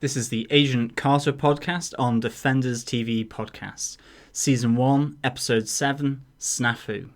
This is the Agent Carter podcast on Defenders TV Podcast. Season 1, Episode 7, SNAFU.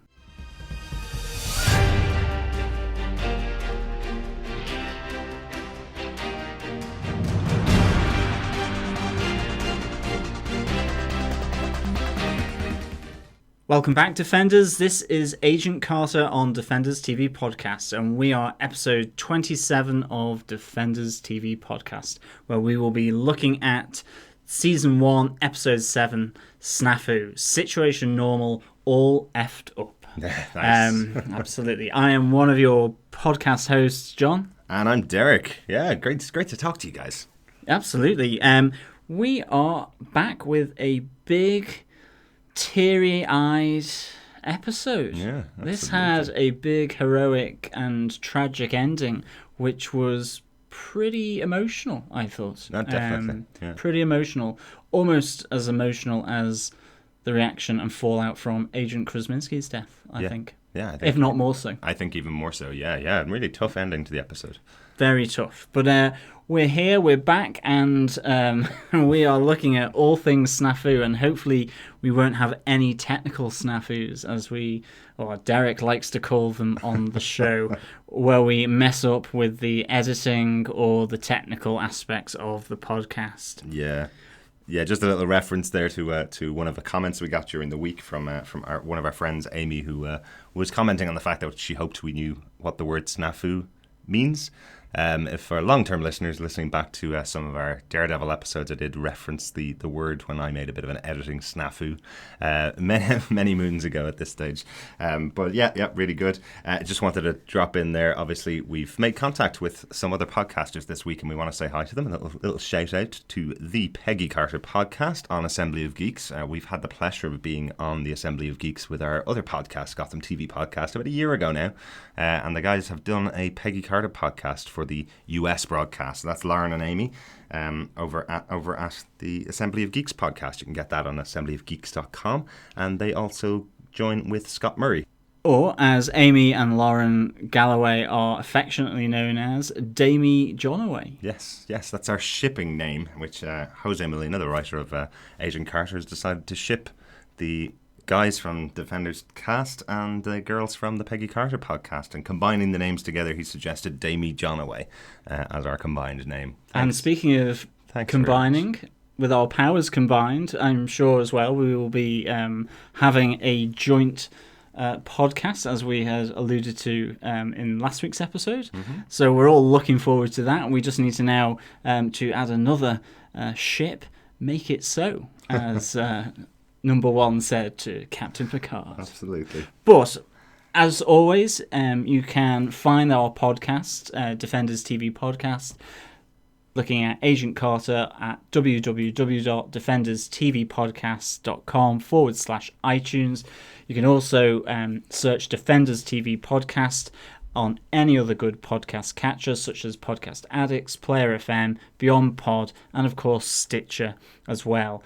Welcome back, Defenders. This is Agent Carter on Defenders TV Podcast, and we are episode 27 of Defenders TV Podcast, where we will be looking at Season 1, Episode 7, SNAFU. Situation normal, all effed up. Nice. Absolutely. I am one of your podcast hosts, John. And I'm Derek. Yeah, great to talk to you guys. Absolutely. We are back with a big, teary-eyed episode. Yeah, absolutely. This had a big, heroic and tragic ending, which was pretty emotional, I thought. No, definitely. Yeah. Pretty emotional. Almost as emotional as the reaction and fallout from Agent Krasinski's death, I think. Yeah, I think. If not more so. I think even more so, yeah. Really tough ending to the episode. Very tough. But we're here, we're back, and we are looking at all things SNAFU, and hopefully we won't have any technical snafus, as Derek likes to call them on the show, where we mess up with the editing or the technical aspects of the podcast. Yeah, just a little reference there to one of the comments we got during the week from one of our friends, Amy, who was commenting on the fact that she hoped we knew what the word snafu means. If for long-term listeners listening back to some of our Daredevil episodes, I did reference the word when I made a bit of an editing snafu many moons ago at this stage. But yeah, really good. I just wanted to drop in there. Obviously, we've made contact with some other podcasters this week, and we want to say hi to them. A little shout out to the Peggy Carter podcast on Assembly of Geeks. We've had the pleasure of being on the Assembly of Geeks with our other podcast, Gotham TV podcast, about a year ago now. And the guys have done a Peggy Carter podcast for the US broadcast. So that's Lauren and Amy over at the Assembly of Geeks podcast. You can get that on assemblyofgeeks.com. And they also join with Scott Murray. Or, as Amy and Lauren Galloway are affectionately known as, Damie Johnaway. Yes, that's our shipping name, which Jose Molina, the writer of Agent Carter, has decided to ship the guys from Defenders cast and the girls from the Peggy Carter podcast, and combining the names together, he suggested Damie Johnaway as our combined name. Thanks. And speaking of combining, with our powers combined, I'm sure as well we will be having a joint podcast, as we had alluded to in last week's episode. Mm-hmm. So we're all looking forward to that. We just need to now to add another ship, make it so, as Number One said to Captain Picard. Absolutely. But, as always, you can find our podcast, Defenders TV Podcast, looking at Agent Carter at www.defenderstvpodcast.com/iTunes. You can also search Defenders TV Podcast on any other good podcast catchers, such as Podcast Addicts, Player FM, Beyond Pod, and of course Stitcher as well.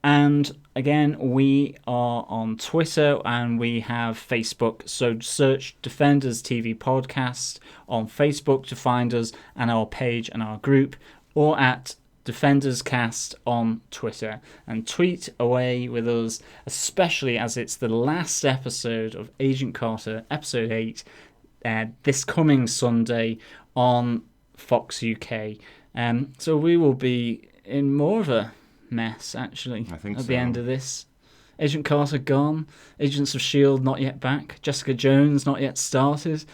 And again, we are on Twitter and we have Facebook. So search Defenders TV Podcast on Facebook to find us and our page and our group, or at Defenders Cast on Twitter. And tweet away with us, especially as it's the last episode of Agent Carter, Episode 8, this coming Sunday on Fox UK. So we will be in more of a mess, actually, I think at the end of this. Agent Carter gone, Agents of S.H.I.E.L.D. not yet back, Jessica Jones not yet started,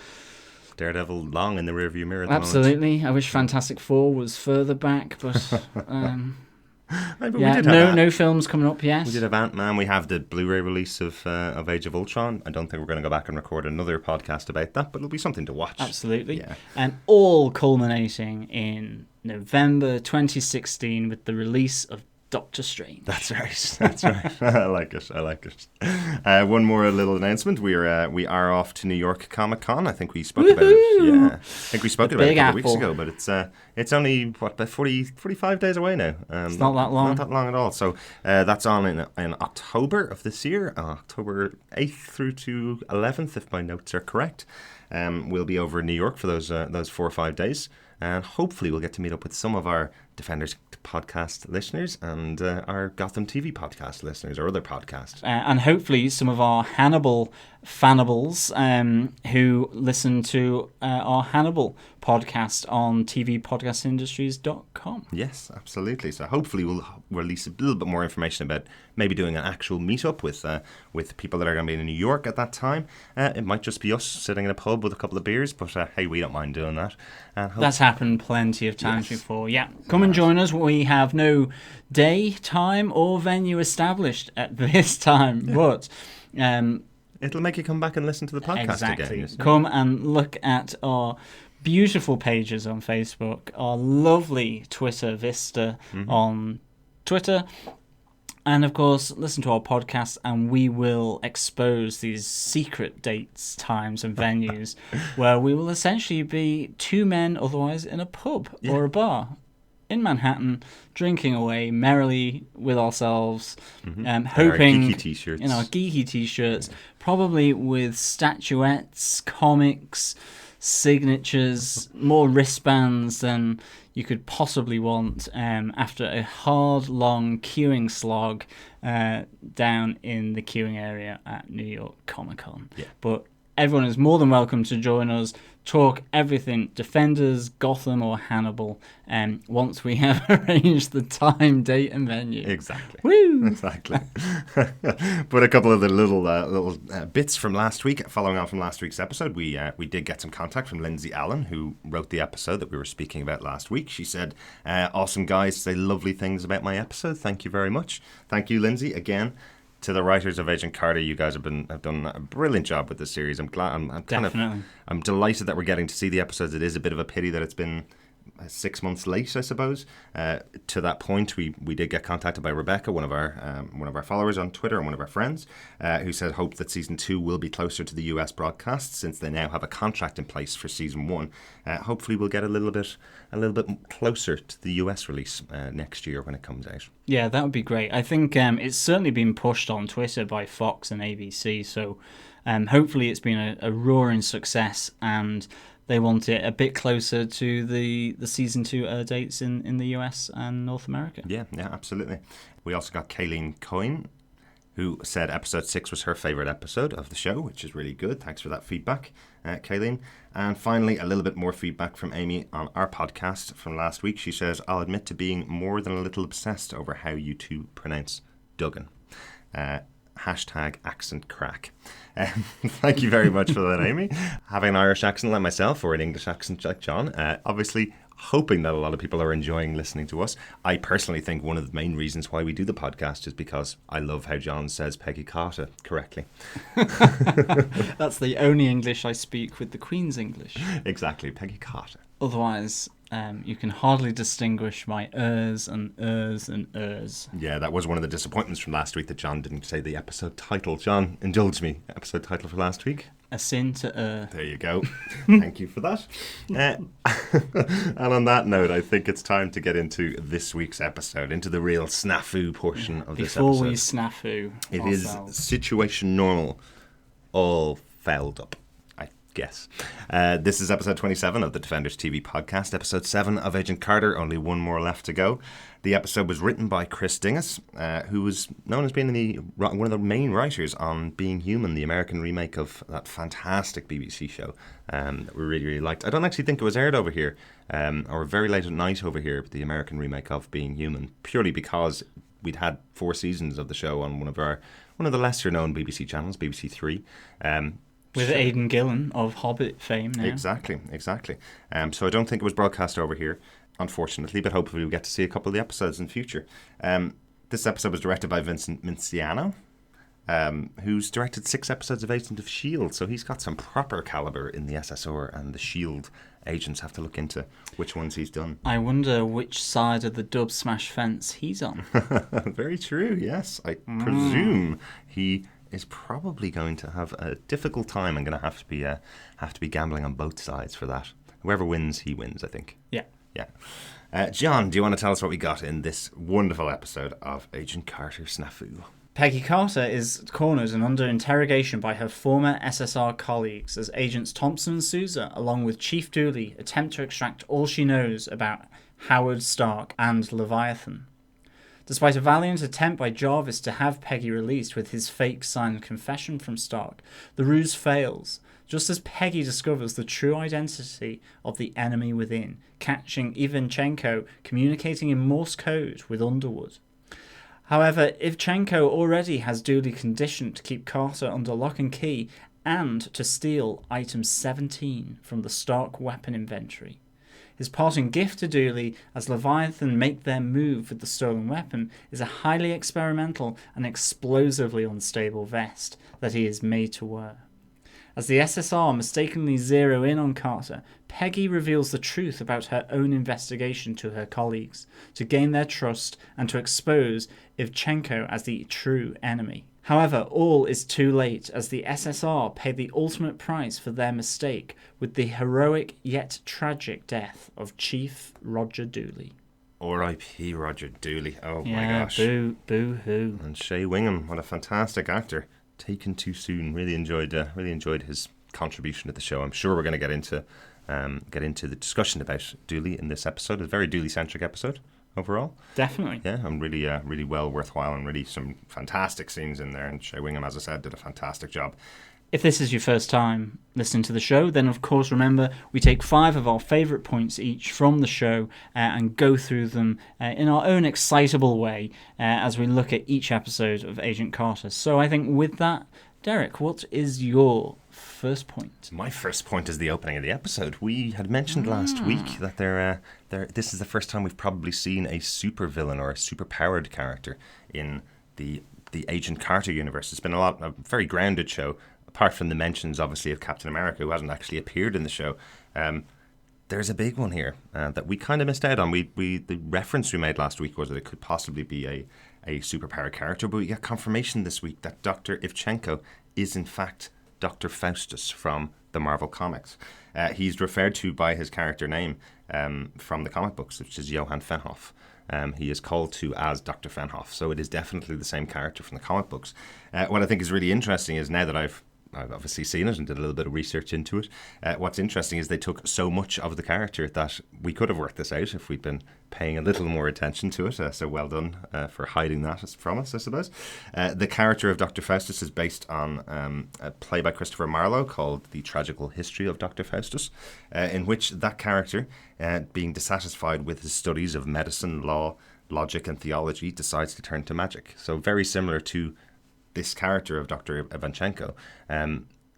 Daredevil long in the rearview mirror at absolutely. I wish Fantastic Four was further back, but yeah, no films coming up yet. We did have Ant-Man. We have the Blu-ray release of Age of Ultron. I don't think we're going to go back and record another podcast about that, but it'll be something to watch. Absolutely. Yeah. And all culminating in November 2016 with the release of Doctor Strange. That's right. I like it. One more little announcement. We are off to New York Comic Con. I think we spoke about it. Yeah, I think we spoke about it a couple of weeks ago. But it's only about 45 days away now. It's not that long. Not that long at all. So that's on in October of this year, October 8th through to 11th, if my notes are correct. We'll be over in New York for those 4 or 5 days. And hopefully we'll get to meet up with some of our Defenders podcast listeners and our Gotham TV podcast listeners, or other podcasts. And hopefully some of our Hannibal fanables who listen to our Hannibal podcast on tvpodcastindustries.com. Yes, absolutely. So hopefully we'll release a little bit more information about maybe doing an actual meetup with people that are going to be in New York at that time. It might just be us sitting in a pub with a couple of beers, but hey, we don't mind doing that. That's happened plenty of times before. Yeah, come and join us. We have no day, time, or venue established at this time, but it'll make you come back and listen to the podcast again. Come and look at our beautiful pages on Facebook, our lovely Twitter Vista on Twitter, and of course listen to our podcast, and we will expose these secret dates, times and venues where we will essentially be two men otherwise in a pub or a bar in Manhattan, drinking away merrily with ourselves, hoping in our geeky t-shirts, probably with statuettes, comics, signatures, more wristbands than you could possibly want after a hard, long queuing slog down in the queuing area at New York Comic Con. Yeah. But everyone is more than welcome to join us, talk everything Defenders, Gotham, or Hannibal, once we have arranged the time, date, and venue. Exactly. Woo! Exactly. But a couple of the little bits from last week, following on from last week's episode, we did get some contact from Lindsay Allen, who wrote the episode that we were speaking about last week. She said, awesome guys, say lovely things about my episode. Thank you very much. Thank you, Lindsay, again. To the writers of Agent Carter, you guys have done a brilliant job with this series. I'm glad. I'm delighted that we're getting to see the episodes. It is a bit of a pity that it's been 6 months late, I suppose. To that point, we did get contacted by Rebecca, one of our followers on Twitter and one of our friends, who said hope that season 2 will be closer to the US broadcast since they now have a contract in place for season 1. Hopefully, we'll get a little bit closer to the US release next year when it comes out. Yeah, that would be great. I think it's certainly been pushed on Twitter by Fox and ABC, so hopefully it's been a roaring success, and they want it a bit closer to the season 2 dates in the US and North America. Yeah, absolutely. We also got Kayleen Coyne, who said episode 6 was her favourite episode of the show, which is really good. Thanks for that feedback, Kayleen. And finally, a little bit more feedback from Amy on our podcast from last week. She says, I'll admit to being more than a little obsessed over how you two pronounce Duggan. Hashtag accent crack. Thank you very much for that, Amy. Having an Irish accent like myself, or an English accent like John, obviously hoping that a lot of people are enjoying listening to us. I personally think one of the main reasons why we do the podcast is because I love how John says Peggy Carter correctly. That's the only English I speak with the Queen's English. Exactly, Peggy Carter. Otherwise, you can hardly distinguish my ers and ers and ers. Yeah, that was one of the disappointments from last week that John didn't say the episode title. John, indulge me. Episode title for last week? A Sin to Err. There you go. Thank you for that. And on that note, I think it's time to get into this week's episode, into the real snafu portion of this episode. Before we snafu It ourselves. is situation normal, all fouled up. Yes. This is episode 27 of the Defenders TV podcast, episode 7 of Agent Carter, only one more left to go. The episode was written by Chris Dingus, who was known as being one of the main writers on Being Human, the American remake of that fantastic BBC show that we really, really liked. I don't actually think it was aired over here, or very late at night over here, the American remake of Being Human, purely because we'd had 4 seasons of the show on one of the lesser known BBC channels, BBC 3. With Aidan Gillen of Hobbit fame now. Exactly. So I don't think it was broadcast over here, unfortunately, but hopefully we'll get to see a couple of the episodes in future. This episode was directed by Vincent Minciano, who's directed 6 episodes of Agent of S.H.I.E.L.D., so he's got some proper calibre in the SSR and the S.H.I.E.L.D. agents. Have to look into which ones he's done. I wonder which side of the dub smash fence he's on. Very true, yes. I presume he is probably going to have a difficult time and going to have to be gambling on both sides for that. Whoever wins, he wins, I think. Yeah. John, do you want to tell us what we got in this wonderful episode of Agent Carter SNAFU? Peggy Carter is cornered and under interrogation by her former SSR colleagues as Agents Thompson and Sousa, along with Chief Dooley, attempt to extract all she knows about Howard Stark, and Leviathan. Despite a valiant attempt by Jarvis to have Peggy released with his fake signed confession from Stark, the ruse fails, just as Peggy discovers the true identity of the enemy within, catching Ivanchenko communicating in Morse code with Underwood. However, Ivchenko already has Dooley conditioned to keep Carter under lock and key and to steal item 17 from the Stark weapon inventory. His parting gift to Dooley as Leviathan make their move with the stolen weapon is a highly experimental and explosively unstable vest that he is made to wear. As the SSR mistakenly zero in on Carter, Peggy reveals the truth about her own investigation to her colleagues, to gain their trust and to expose Ivchenko as the true enemy. However, all is too late as the SSR pay the ultimate price for their mistake with the heroic yet tragic death of Chief Roger Dooley. R.I.P. Roger Dooley. Oh my gosh. Boo-hoo. And Shea Wingham, what a fantastic actor. Taken too soon. Really enjoyed his contribution to the show. I'm sure we're going to get into the discussion about Dooley in this episode. A very Dooley-centric episode overall. Definitely. Yeah, and really well worthwhile, and really some fantastic scenes in there. And Shea Wingham, as I said, did a fantastic job. If this is your first time listening to the show, then of course remember we take 5 of our favourite points each from the show and go through them in our own excitable way as we look at each episode of Agent Carter. So I think with that, Derek, what is your first point? My first point is the opening of the episode. We had mentioned last week that this is the first time we've probably seen a supervillain or a superpowered character in the Agent Carter universe. It's been a very grounded show. Apart from the mentions, obviously, of Captain America, who hasn't actually appeared in the show, there's a big one here that we kind of missed out on. The reference we made last week was that it could possibly be a superpowered character, but we get confirmation this week that Dr. Ivchenko is, in fact, Dr. Faustus from the Marvel Comics. He's referred to by his character name from the comic books, which is Johann Fenhoff. He is called to as Dr. Fenhoff, so it is definitely the same character from the comic books. What I think is really interesting is now that I've obviously seen it and did a little bit of research into it. What's interesting is they took so much of the character that we could have worked this out if we'd been paying a little more attention to it. So well done for hiding that from us, I suppose. The character of Dr. Faustus is based on a play by Christopher Marlowe called The Tragical History of Dr. Faustus, in which that character, being dissatisfied with his studies of medicine, law, logic and theology, decides to turn to magic. So very similar to this character of Dr. Ivanchenko.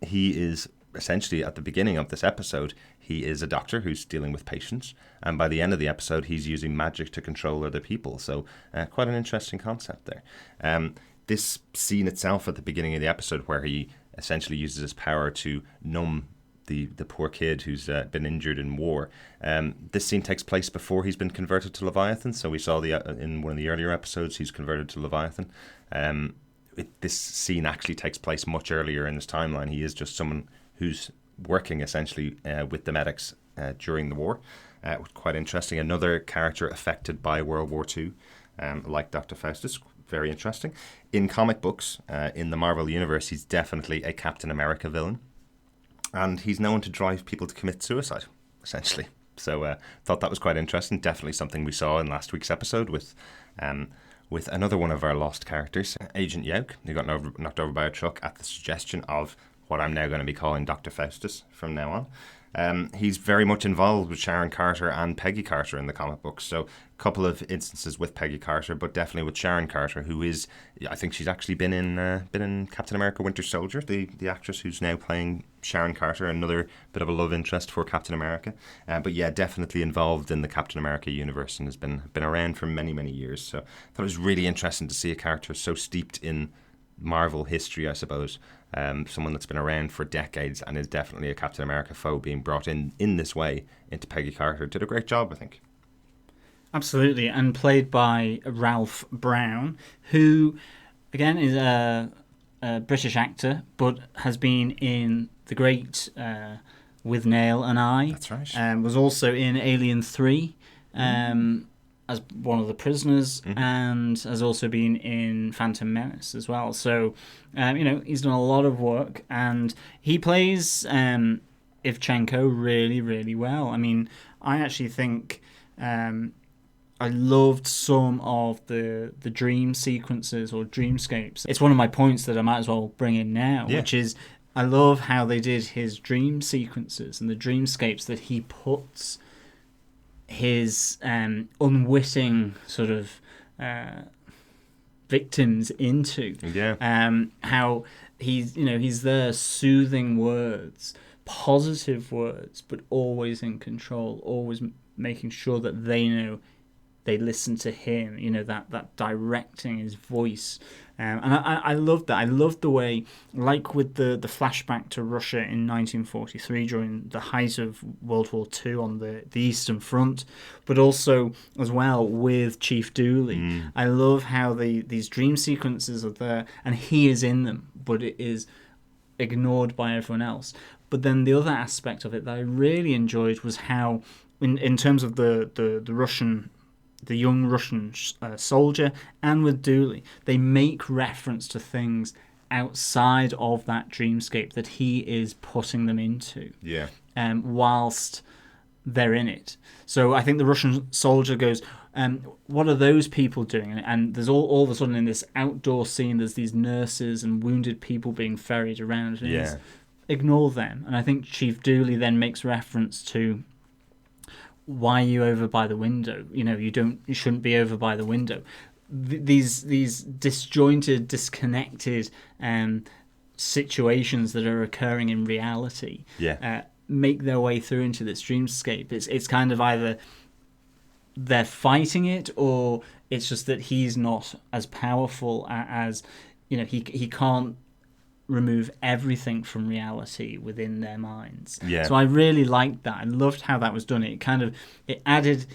He is essentially, at the beginning of this episode, he is a doctor who's dealing with patients, and by the end of the episode, he's using magic to control other people. So quite an interesting concept there. This scene itself at the beginning of the episode, where he essentially uses his power to numb the poor kid who's been injured in war. This scene takes place before he's been converted to Leviathan. So we saw in one of the earlier episodes, he's converted to Leviathan. This scene actually takes place much earlier in his timeline. He is just someone who's working essentially with the medics during the war. Quite interesting. Another character affected by World War II, like Dr. Faustus. Very interesting. In comic books, in the Marvel Universe, he's definitely a Captain America villain. And he's known to drive people to commit suicide, essentially. So thought that was quite interesting. Definitely something we saw in last week's episode with another one of our lost characters, Agent Yauk, who got knocked over by a truck at the suggestion of what I'm now going to be calling Dr. Faustus from now on. He's very much involved with Sharon Carter and Peggy Carter in the comic books. So a couple of instances with Peggy Carter, but definitely with Sharon Carter, who is, I think she's actually been in Captain America Winter Soldier, the actress who's now playing Sharon Carter, another bit of a love interest for Captain America. But yeah, definitely involved in the Captain America universe and has been around for many, many years. So I thought it was really interesting to see a character so steeped in Marvel history, I suppose. Someone that's been around for decades and is definitely a Captain America foe being brought in this way into Peggy Carter. Did a great job, I think. Absolutely, and played by Ralph Brown, who, again, is a British actor, but has been in The Great With Nail and I. That's right. Was also in Alien 3 as one of the prisoners, and has also been in Phantom Menace as well. So, he's done a lot of work, and he plays Ivchenko really, really well. I mean, I actually think I loved some of the dream sequences or dreamscapes. It's one of my points that I might as well bring in now, which is I love how they did his dream sequences and the dreamscapes that he puts his unwitting sort of victims into. How he's there soothing words, positive words, but always in control, always making sure that they know they listen to him, that directing his voice. And I loved that. I loved the way, like with the flashback to Russia in 1943 during the height of World War II on the Eastern Front, but also as well with Chief Dooley. I love how these dream sequences are there and he is in them, but it is ignored by everyone else. But then the other aspect of it that I really enjoyed was how, in terms of the young Russian soldier, and with Dooley, they make reference to things outside of that dreamscape that he is putting them into. Whilst they're in it. So I think the Russian soldier goes, what are those people doing? And there's all of a sudden in this outdoor scene, there's these nurses and wounded people being ferried around. And ignore them. And I think Chief Dooley then makes reference to, why are you over by the window? You shouldn't be over by the window. These disjointed, disconnected situations that are occurring in reality make their way through into this dreamscape. It's kind of either they're fighting it, or it's just that he's not as powerful as he can't remove everything from reality within their minds. So I really liked that. I loved how that was done. It added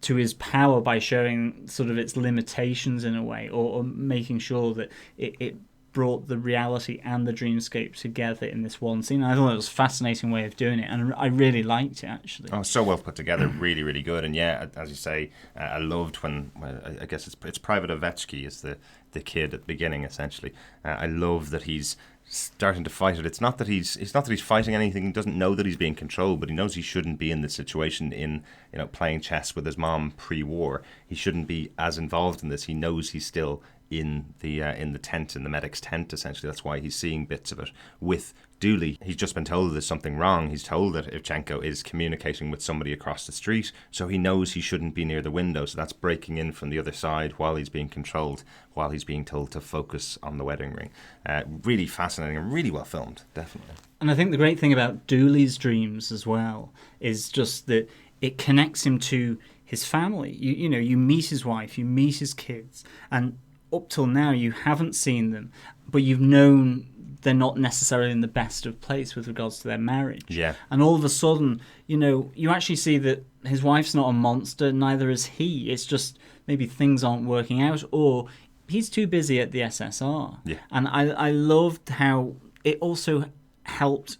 to his power by showing sort of its limitations in a way, or making sure that it brought the reality and the dreamscape together in this one scene. I thought it was a fascinating way of doing it, and I really liked it, actually. Oh, so well put together. Really, really good. And as you say, I loved when, I guess it's Private Ovechkin is the kid at the beginning, essentially. I love that he's starting to fight it. It's not that he's fighting anything. He doesn't know that he's being controlled, but he knows he shouldn't be in this situation in playing chess with his mom pre-war. He shouldn't be as involved in this. He knows he's still in the tent, in the medic's tent, essentially. That's why he's seeing bits of it. With Dooley, he's just been told there's something wrong. He's told that Ivchenko is communicating with somebody across the street, so he knows he shouldn't be near the window. So that's breaking in from the other side while he's being controlled, while he's being told to focus on the wedding ring. Really fascinating and really well filmed, definitely. And I think the great thing about Dooley's dreams as well is just that it connects him to his family. You meet his wife, you meet his kids, and up till now you haven't seen them, but you've known they're not necessarily in the best of place with regards to their marriage. And all of a sudden, you actually see that his wife's not a monster, neither is he. It's just maybe things aren't working out, or he's too busy at the SSR. And I loved how it also helped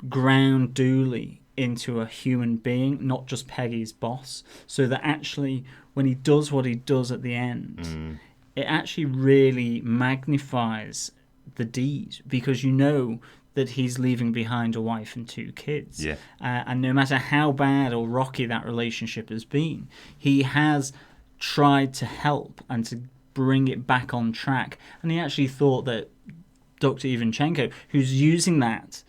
ground Dooley into a human being, not just Peggy's boss, so that actually when he does what he does at the end, it actually really magnifies the deed, because that he's leaving behind a wife and 2 kids. And no matter how bad or rocky that relationship has been, he has tried to help and to bring it back on track. And he actually thought that Dr. Ivchenko, who's using that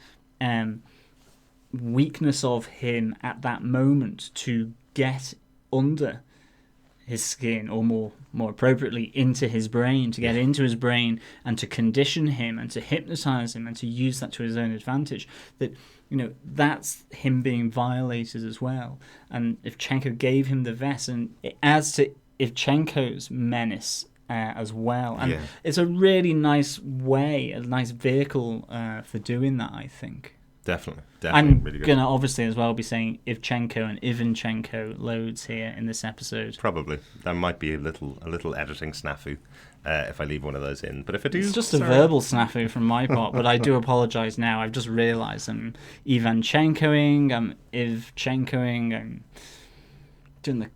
weakness of him at that moment to get under his skin, or more appropriately into his brain, to get into his brain and to condition him and to hypnotize him and to use that to his own advantage, that that's him being violated as well. And Ivchenko gave him the vest, and it adds to Ivchenko's menace as well. And it's a really nice way, a nice vehicle for doing that, I think. Definitely. I'm really good. going to obviously as well be saying Ivchenko and Ivanchenko loads here in this episode. Probably. There might be a little editing snafu if I leave one of those in. But if I do... It's just a verbal snafu from my part, but I do apologise now. I've just realised I'm Ivanchenkoing, I'm Ivchenkoing, I'm doing the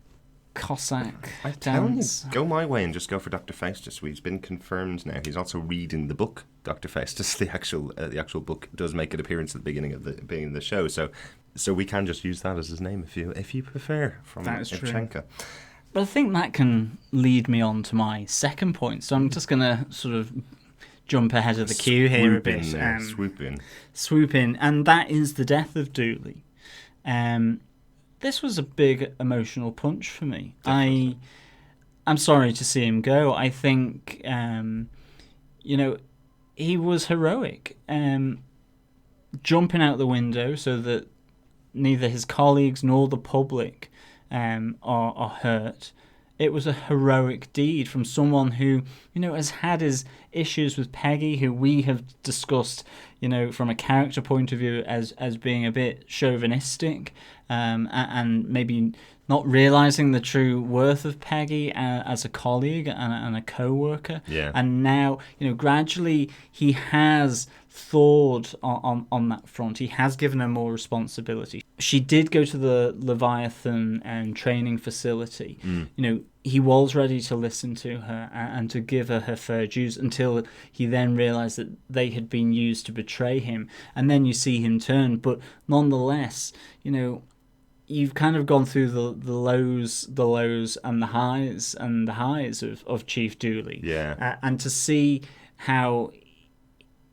Cossack dance. Go my way and just go for Dr. Faustus. He's been confirmed now. He's also reading the book, Dr. Faustus. The actual book does make an appearance at the beginning of the show. So So we can just use that as his name if you prefer, from That is true. Ivchenko. But I think that can lead me on to my second point. So I'm just going to sort of jump ahead of the queue here a bit. Swoop in. And that is the death of Dooley. This was a big emotional punch for me. Definitely. I'm sorry to see him go. I think, he was heroic. Jumping out the window so that neither his colleagues nor the public are hurt. It was a heroic deed from someone who, has had his issues with Peggy, who we have discussed, from a character point of view as being a bit chauvinistic, and maybe not realizing the true worth of Peggy as a colleague and a co-worker. Yeah. And now, gradually he has thawed on that front. He has given her more responsibility. She did go to the Leviathan training facility. He was ready to listen to her and to give her fair dues until he then realized that they had been used to betray him. And then you see him turn. But nonetheless, you've kind of gone through the lows and the highs of Chief Dooley. Yeah. And to see how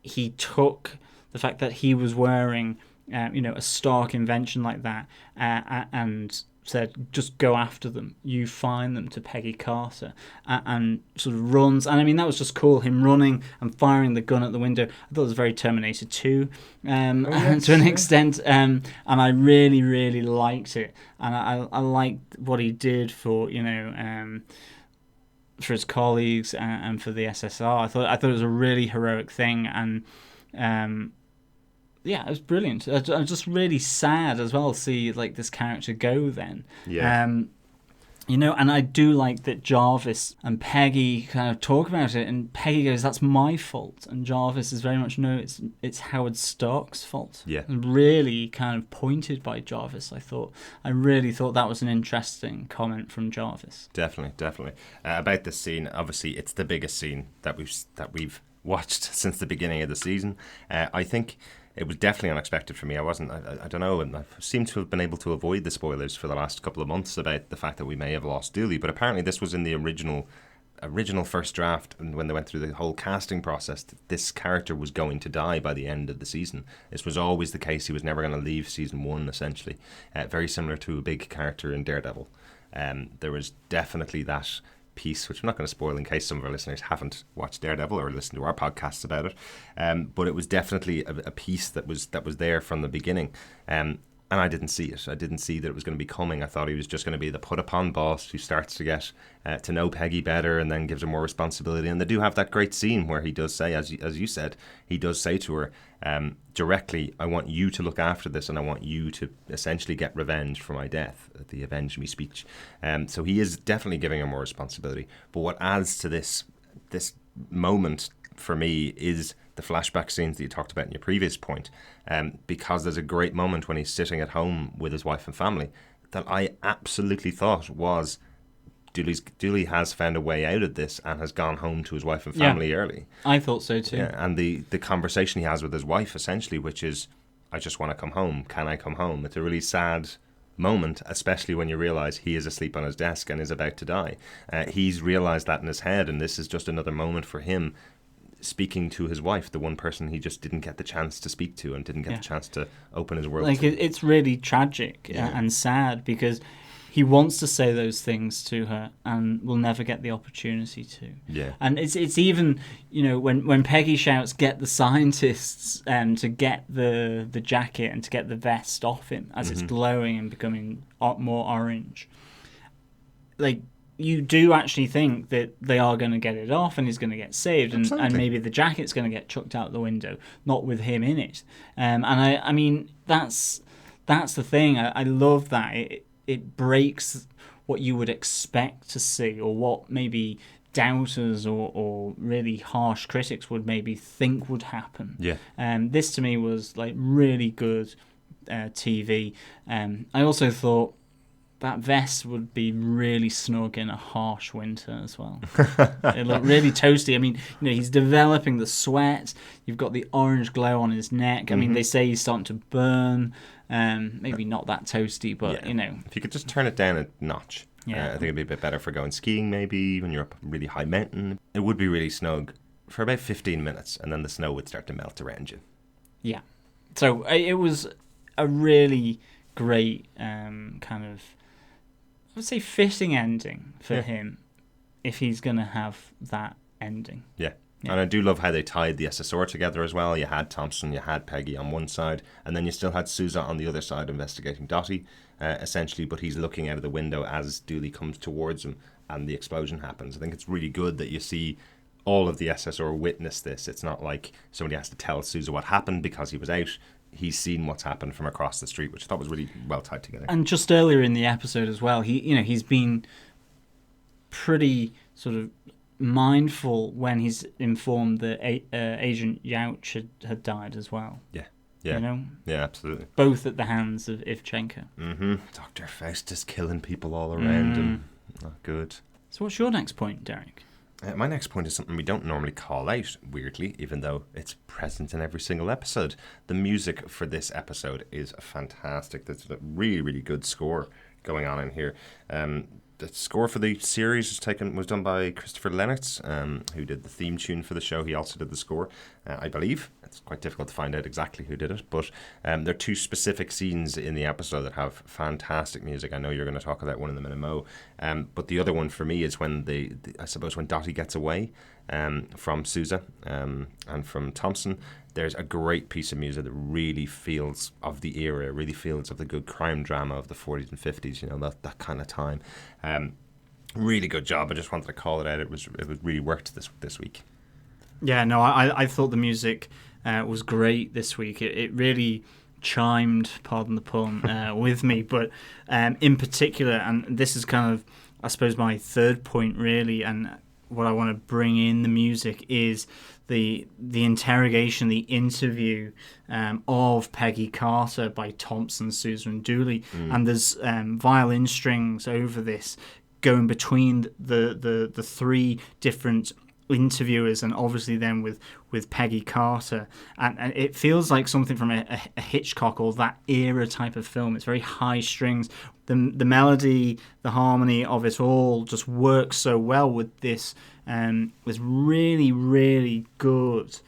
he took the fact that he was wearing, a Stark invention like that, and said, just go after them. You find them to Peggy Carter, and sort of runs. And I mean, that was just cool. Him running and firing the gun at the window. I thought it was very Terminator 2 to an extent. And I really, really liked it. And I liked what he did for, for his colleagues and for the SSR. I thought it was a really heroic thing, and it was brilliant. I was just really sad as well to see this character go then. Yeah. And I do like that Jarvis and Peggy kind of talk about it, and Peggy goes, "That's my fault," and Jarvis is very much, "No, it's Howard Stark's fault." Yeah. And really kind of pointed by Jarvis. I really thought that was an interesting comment from Jarvis. Definitely. About this scene, obviously, it's the biggest scene that we've watched since the beginning of the season. I think it was definitely unexpected for me. I don't know, and I seem to have been able to avoid the spoilers for the last couple of months about the fact that we may have lost Dooley, but apparently this was in the original first draft, and when they went through the whole casting process, this character was going to die by the end of the season. This was always the case. He was never going to leave season 1, essentially. Very similar to a big character in Daredevil. There was definitely that piece, which I'm not going to spoil in case some of our listeners haven't watched Daredevil or listened to our podcasts about it, but it was definitely a piece that was there from the beginning, and I didn't see it. I didn't see that it was going to be coming. I thought he was just going to be the put-upon boss who starts to get to know Peggy better and then gives her more responsibility. And they do have that great scene where he does say, as you said, he does say to her directly, "I want you to look after this, and I want you to essentially get revenge for my death," at the Avenge Me speech. So he is definitely giving her more responsibility. But what adds to this moment for me is the flashback scenes that you talked about in your previous point, because there's a great moment when he's sitting at home with his wife and family that I absolutely thought was Dooley has found a way out of this and has gone home to his wife and family early. I thought so too. Yeah, and the conversation he has with his wife, essentially, which is, "I just want to come home. Can I come home?" It's a really sad moment, especially when you realise he is asleep on his desk and is about to die. He's realised that in his head, and this is just another moment for him speaking to his wife, the one person he just didn't get the chance to speak to and didn't get the chance to open his world to. It's really tragic and sad, because he wants to say those things to her and will never get the opportunity to. Yeah. And it's even, when Peggy shouts, "Get the scientists," to get the jacket and to get the vest off him as it's glowing and becoming more orange. You do actually think that they are going to get it off and he's going to get saved, and maybe the jacket's going to get chucked out the window, not with him in it. And I mean, that's the thing. I love that. It breaks what you would expect to see, or what maybe doubters or really harsh critics would maybe think would happen. Yeah. This to me was really good TV. I also thought that vest would be really snug in a harsh winter as well. It looked really toasty. I mean, he's developing the sweat. You've got the orange glow on his neck. I mean, they say he's starting to burn. Maybe not that toasty, but if you could just turn it down a notch, I think it'd be a bit better for going skiing. Maybe when you're up a really high mountain, it would be really snug for about 15 minutes, and then the snow would start to melt around you. Yeah. So it was a really great kind of, I would say, fitting ending for him if he's going to have that ending. Yeah. And I do love how they tied the SSR together as well. You had Thompson, you had Peggy on one side, and then you still had Sousa on the other side investigating Dottie, essentially, but he's looking out of the window as Dooley comes towards him and the explosion happens. I think it's really good that you see all of the SSR witness this. It's not like somebody has to tell Sousa what happened because he was out. He's seen what's happened from across the street, which I thought was really well tied together. And just earlier in the episode as well, he's been pretty sort of mindful when he's informed that Agent Youch had died as well. Yeah. Yeah, absolutely. Both at the hands of Ivchenko. Dr. Faustus killing people all around him. Not good. So what's your next point, Derek? My next point is something we don't normally call out, weirdly, even though it's present in every single episode. The music for this episode is fantastic. There's a really, really good score going on in here. The score for the series was done by Christopher Lennox, who did the theme tune for the show. He also did the score, I believe. It's quite difficult to find out exactly who did it, but there are two specific scenes in the episode that have fantastic music. I know you're going to talk about one of them in a mo, but the other one for me is when I suppose when Dottie gets away from Sousa and from Thompson. There's a great piece of music that really feels of the era, really feels of the good crime drama of the 40s and 50s, that kind of time. Really good job. I just wanted to call it out. It was really worked this week. Yeah, no, I thought the music was great this week. It really chimed, pardon the pun, with me. But in particular, and this is kind of, I suppose, my third point really, and what I want to bring in the music is the interrogation, the interview of Peggy Carter by Thompson, Sousa and Dooley. And there's violin strings over this going between the three different interviewers, and obviously then with Peggy Carter, and it feels like something from a Hitchcock or that era type of film. It's very high strings. The melody, the harmony of it all just works so well with this really, really good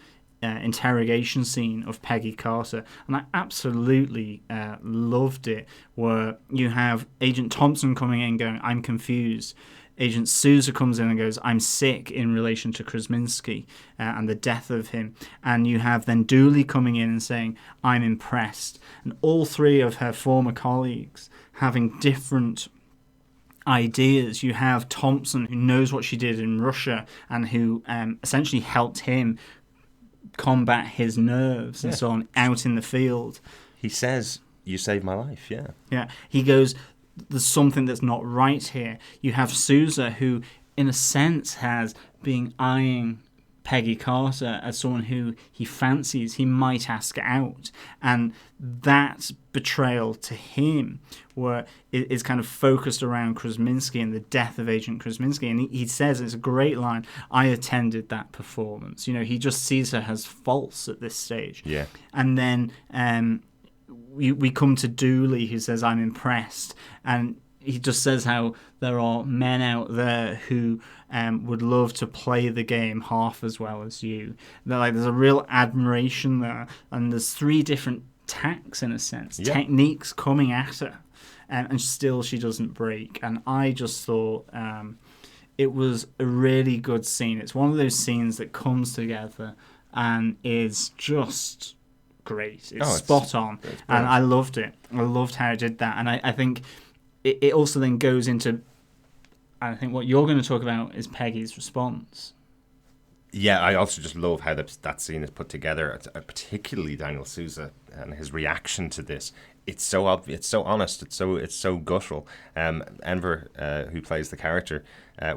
interrogation scene of Peggy Carter, and I absolutely loved it, where you have Agent Thompson coming in going, "I'm confused." Agent Sousa comes in and goes, "I'm sick," in relation to Krasinski and the death of him. And you have then Dooley coming in and saying, "I'm impressed." And all three of her former colleagues having different ideas. You have Thompson, who knows what she did in Russia and who essentially helped him combat his nerves and so on out in the field. He says, "You saved my life," Yeah, he goes, "There's something that's not right here." You have Sousa, who in a sense has been eyeing Peggy Carter as someone who he fancies, he might ask out, and that betrayal to him where it is kind of focused around Krasinski and the death of Agent Krasinski. And he says, it's a great line, "I attended that performance." He just sees her as false at this stage. And then we come to Dooley, who says, "I'm impressed," and he just says how there are men out there who would love to play the game half as well as you. There's a real admiration there, and there's three different tacks in a sense, techniques coming at her, and still she doesn't break. And I just thought it was a really good scene. It's one of those scenes that comes together and is just great. It's spot on, and I loved it. I loved how it did that, and I think it also then goes into, I think what you're going to talk about is Peggy's response. Yeah, I also just love how that scene is put together, particularly Daniel Sousa and his reaction to this. it's so obvious, it's so honest, it's so guttural. Enver, who plays the character,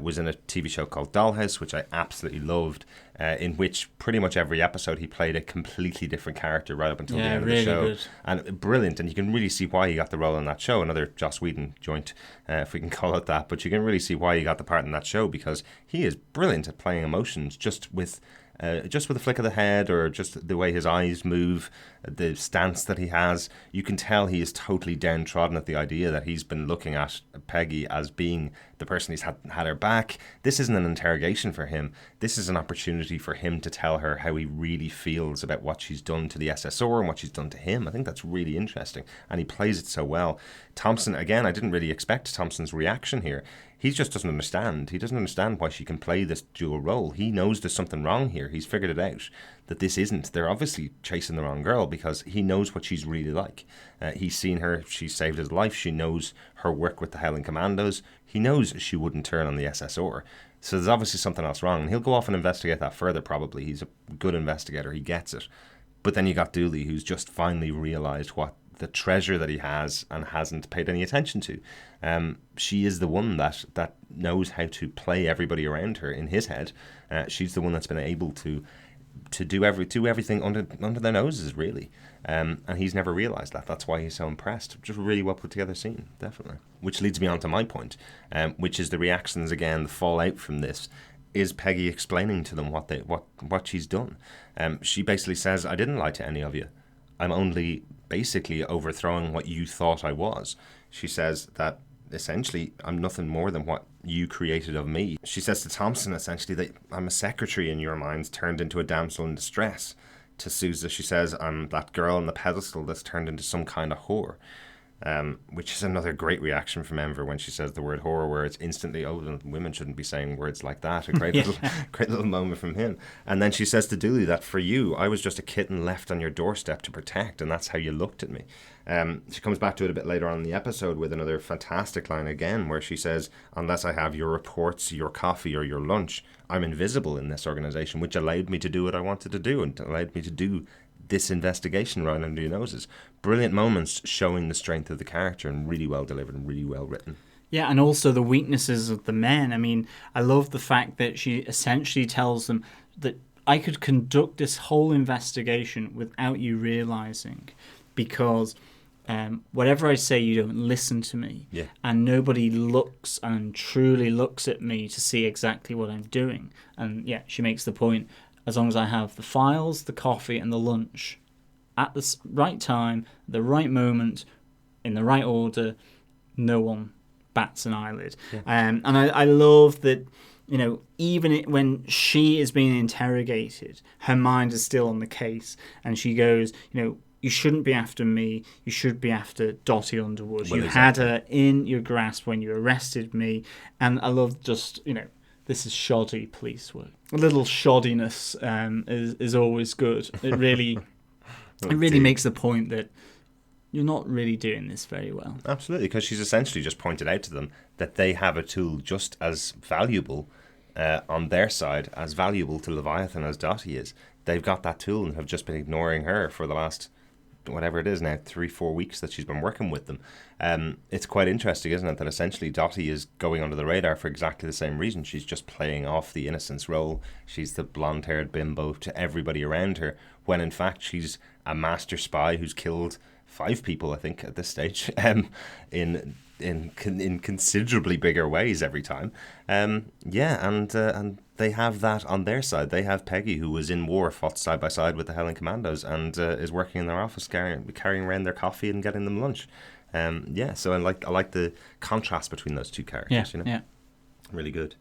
was in a TV show called Dollhouse, which I absolutely loved, in which pretty much every episode he played a completely different character right up until the end of the show. Good. And brilliant, and you can really see why he got the role in that show. Another Joss Whedon joint, if we can call it that, but you can really see why he got the part in that show, because he is brilliant at playing emotions just with a flick of the head, or just the way his eyes move, the stance that he has. You can tell he is totally downtrodden at the idea that he's been looking at Peggy as being the person he's had her back. This isn't an interrogation for him. This is an opportunity for him to tell her how he really feels about what she's done to the SSR and what she's done to him. I think that's really interesting, and he plays it so well. Thompson, again, I didn't really expect Thompson's reaction here. He just doesn't understand. He doesn't understand why she can play this dual role. He knows there's something wrong here. He's figured it out, that this isn't. They're obviously chasing the wrong girl, because he knows what she's really like. He's seen her. She saved his life. She knows her work with the Howling Commandos. He knows she wouldn't turn on the SSR. So there's obviously something else wrong. And he'll go off and investigate that further, probably. He's a good investigator. He gets it. But then you got Dooley, who's just finally realised what the treasure that he has and hasn't paid any attention to. She is the one that knows how to play everybody around her in his head. She's the one that's been able to do everything under their noses, really. And he's never realised that. That's why he's so impressed. Just a really well put together scene, definitely. Which leads me on to my point, which is the reactions again, the fallout from this. Is Peggy explaining to them what she's done? She basically says, "I didn't lie to any of you. I'm only basically overthrowing what you thought I was." She says that essentially I'm nothing more than what you created of me. She says to Thompson essentially that I'm a secretary in your minds turned into a damsel in distress. To Sousa, she says I'm that girl on the pedestal that's turned into some kind of whore. Which is another great reaction from Enver when she says the word whore, where it's instantly, oh, women shouldn't be saying words like that. A great little moment from him. And then she says to Dooley that for you, I was just a kitten left on your doorstep to protect, and that's how you looked at me. She comes back to it a bit later on in the episode with another fantastic line again, where she says, unless I have your reports, your coffee, or your lunch, I'm invisible in this organization, which allowed me to do what I wanted to do and allowed me to do this investigation right under your noses. Brilliant moments showing the strength of the character, and really well delivered and really well written. Yeah, and also the weaknesses of the men. I mean, I love the fact that she essentially tells them that I could conduct this whole investigation without you realizing, because whatever I say, you don't listen to me. Yeah. And nobody looks and truly looks at me to see exactly what I'm doing. And yeah, she makes the point, as long as I have the files, the coffee, and the lunch at the right time, the right moment, in the right order, no one bats an eyelid. Yeah. And I love that, you know, even when she is being interrogated, her mind is still on the case, and she goes, you know, you shouldn't be after me, you should be after Dottie Underwood. Well, you had her in your grasp when you arrested me. And I love just, you know, this is shoddy police work. A little shoddiness is always good. It really makes the point that you're not really doing this very well. Absolutely, because she's essentially just pointed out to them that they have a tool just as valuable on their side, as valuable to Leviathan as Dottie is. They've got that tool and have just been ignoring her for the last, whatever it is now, 3-4 weeks that she's been working with them. It's quite interesting, isn't it, that essentially Dottie is going under the radar for exactly the same reason. She's just playing off the innocence role. She's the blonde-haired bimbo to everybody around her, when in fact she's a master spy who's killed 5 people, I think, at this stage, in considerably bigger ways every time. And they have that on their side. They have Peggy, who was in war, fought side by side with the Howling Commandos, and is working in their office, carrying around their coffee and getting them lunch. So I like the contrast between those two characters. Yeah. Really good.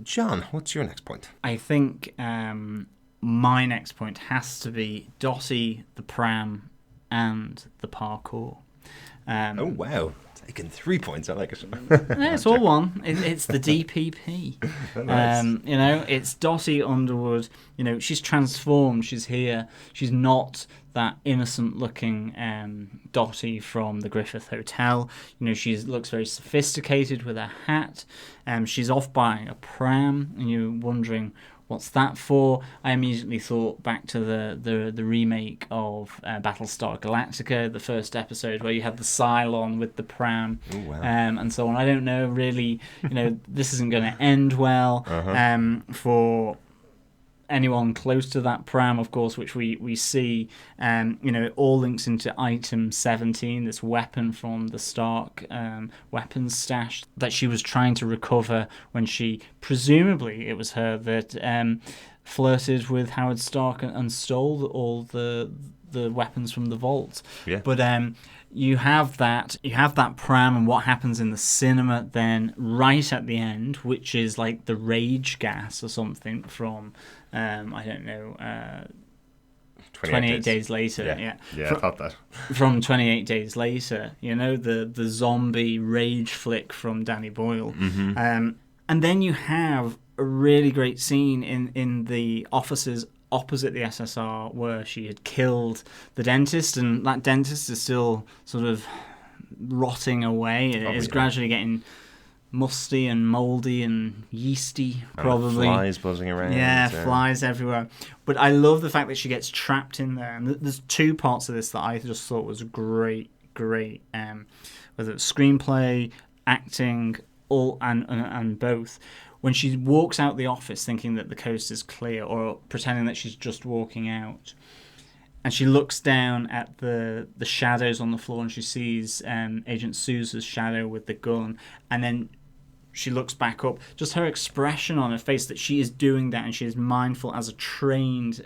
John, what's your next point? I think my next point has to be Dottie, the pram, and the parkour. Oh wow, taking 3 points. I like it. Yeah, it's all one. It's the DPP. Nice. You know, it's Dottie Underwood. You know, she's transformed. She's here. She's not that innocent-looking Dottie from the Griffith Hotel. You know, she looks very sophisticated with her hat. She's off buying a pram, and you're wondering what's that for? I immediately thought back to the remake of Battlestar Galactica, the first episode where you had the Cylon with the pram. Ooh, wow. And so on. I don't know, really, this isn't going to end well for anyone close to that pram, of course, which we see. It all links into item 17, this weapon from the Stark weapons stash that she was trying to recover when she, presumably it was her that flirted with Howard Stark and stole all the weapons from the vault. Yeah. But you have that pram, and what happens in the cinema then right at the end, which is like the rage gas or something from I don't know, 28 days later. I thought that. From 28 Days Later, the zombie rage flick from Danny Boyle. And then you have a really great scene in the offices opposite the SSR where she had killed the dentist, and that dentist is still sort of rotting away. It is gradually getting musty and mouldy and yeasty, probably. And flies buzzing around. Yeah, flies everywhere. But I love the fact that she gets trapped in there. And there's two parts of this that I just thought was great. Whether it's screenplay, acting, all and both. When she walks out the office thinking that the coast is clear, or pretending that she's just walking out, and she looks down at the shadows on the floor, and she sees Agent Sousa's shadow with the gun, and then she looks back up. Just her expression on her face that she is doing that, and she is mindful as a trained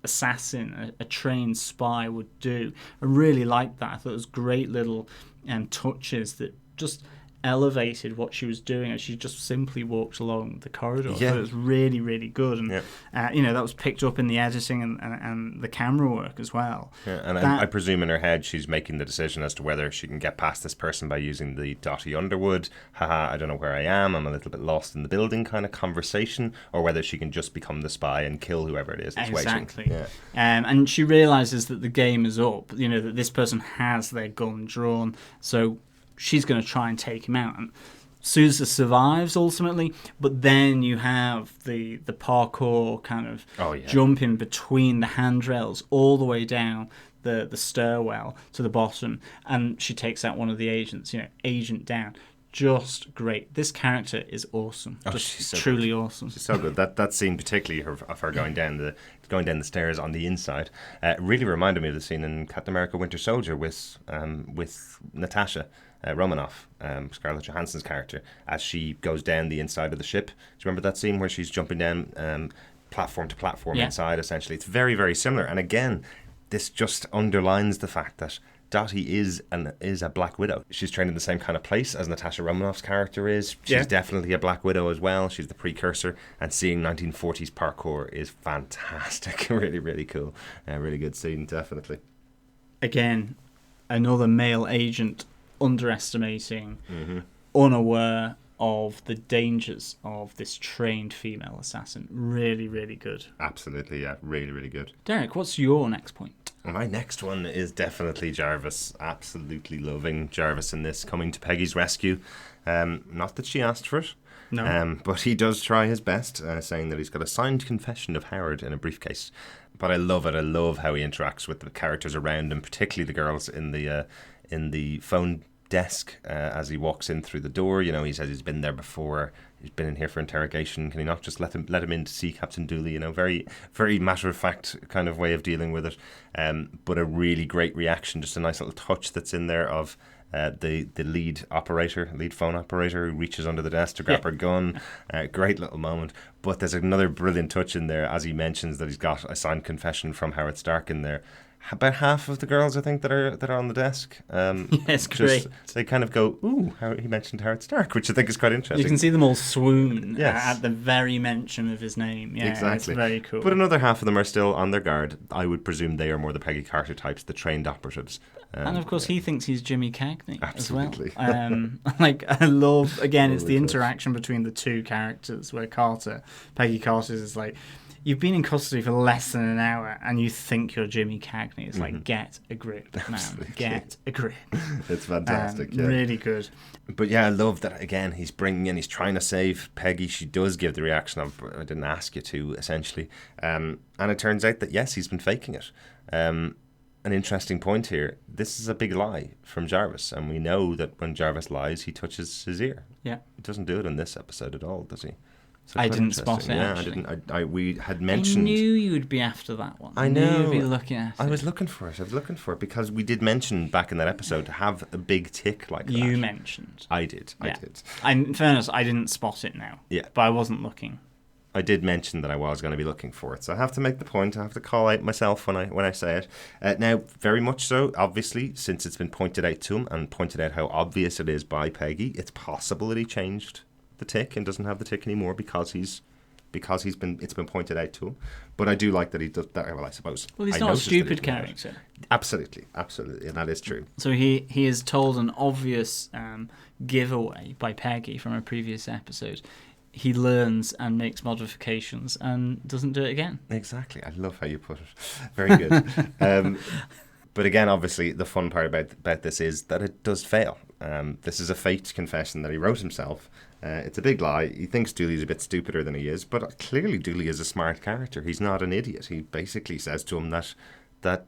assassin, a trained spy would do. I really liked that. I thought it was great little touches that just elevated what she was doing as she just simply walked along the corridor. So it was really, really good, and that was picked up in the editing and the camera work as well. And I presume in her head she's making the decision as to whether she can get past this person by using the Dottie Underwood, I don't know where I am, I'm a little bit lost in the building kind of conversation, or whether she can just become the spy and kill whoever it is that's waiting. And she realizes that the game is up, that this person has their gun drawn, so she's going to try and take him out. And Sousa survives ultimately, but then you have the parkour kind of jumping between the handrails all the way down the stairwell to the bottom, and she takes out one of the agents, agent down. Just great. This character is awesome. She's so truly good. Awesome. She's so good. That scene, particularly of her going down the stairs on the inside, really reminded me of the scene in Captain America: Winter Soldier with Natasha Romanoff, Scarlett Johansson's character, as she goes down the inside of the ship. Do you remember that scene where she's jumping down platform to platform inside? Essentially, it's very, very similar. And again, this just underlines the fact that Dottie is a Black Widow. She's trained in the same kind of place as Natasha Romanoff's character is. She's definitely a Black Widow as well. She's the precursor, and seeing 1940s parkour is fantastic. Really, really cool. Really good scene, definitely. Again, another male agent underestimating, unaware of the dangers of this trained female assassin. Really, really good. Absolutely, yeah. Really, really good. Derek, what's your next point? My next one is definitely Jarvis. Absolutely loving Jarvis in this, coming to Peggy's rescue. Not that she asked for it. No. But he does try his best, saying that he's got a signed confession of Howard in a briefcase. But I love it. I love how he interacts with the characters around him, particularly the girls in the phone desk as he walks in through the door. He says he's been there before. He's been in here for interrogation. Can he not just let him in to see Captain Dooley? Very, very matter-of-fact kind of way of dealing with it. But a really great reaction, just a nice little touch that's in there of the lead phone operator who reaches under the desk to grab her gun. Great little moment. But there's another brilliant touch in there as he mentions that he's got a signed confession from Howard Stark in there. About half of the girls, I think, that are on the desk. Yes, great. They kind of go, ooh, he mentioned Howard Stark, which I think is quite interesting. You can see them all swoon at the very mention of his name. Yeah, exactly. It's very cool. But another half of them are still on their guard. I would presume they are more the Peggy Carter types, the trained operatives. And of course, he thinks he's Jimmy Cagney Absolutely. as well. Like, I love, again, it's the Totally. interaction between the two characters where Peggy Carter is like, you've been in custody for less than an hour and you think you're Jimmy Cagney. It's like, get a grip, man. Absolutely. Get a grip. It's fantastic. Yeah. Really good. But yeah, I love that, again, he's trying to save Peggy. She does give the reaction of, I didn't ask you to, essentially. And it turns out that, yes, he's been faking it. An interesting point here. This is a big lie from Jarvis. And we know that when Jarvis lies, he touches his ear. Yeah. He doesn't do it in this episode at all, does he? So I quite didn't spot interesting. it, Yeah, actually. I didn't. We had mentioned. I knew you would be after that one. I knew know. you'd be looking at it. I was looking for it because we did mention back in that episode to have a big tick like that. You mentioned. I did. Yeah. In fairness, I didn't spot it now. Yeah. But I wasn't looking. I did mention that I was going to be looking for it, so I have to make the point. I have to call out myself when I say it. Now, very much so, obviously, since it's been pointed out to him and pointed out how obvious it is by Peggy, it's possible that he changed the tick and doesn't have the tick anymore because it's been pointed out to him. But I do like that he does that. Well, I suppose. Well, he's I not a noticed that he stupid did that. character. Absolutely, and that is true. So he is told an obvious giveaway by Peggy from a previous episode. He learns and makes modifications and doesn't do it again. Exactly. I love how you put it. Very good. But again, obviously, the fun part about this is that it does fail. This is a faked confession that he wrote himself. It's a big lie. He thinks Dooley's a bit stupider than he is, but clearly Dooley is a smart character. He's not an idiot. He basically says to him that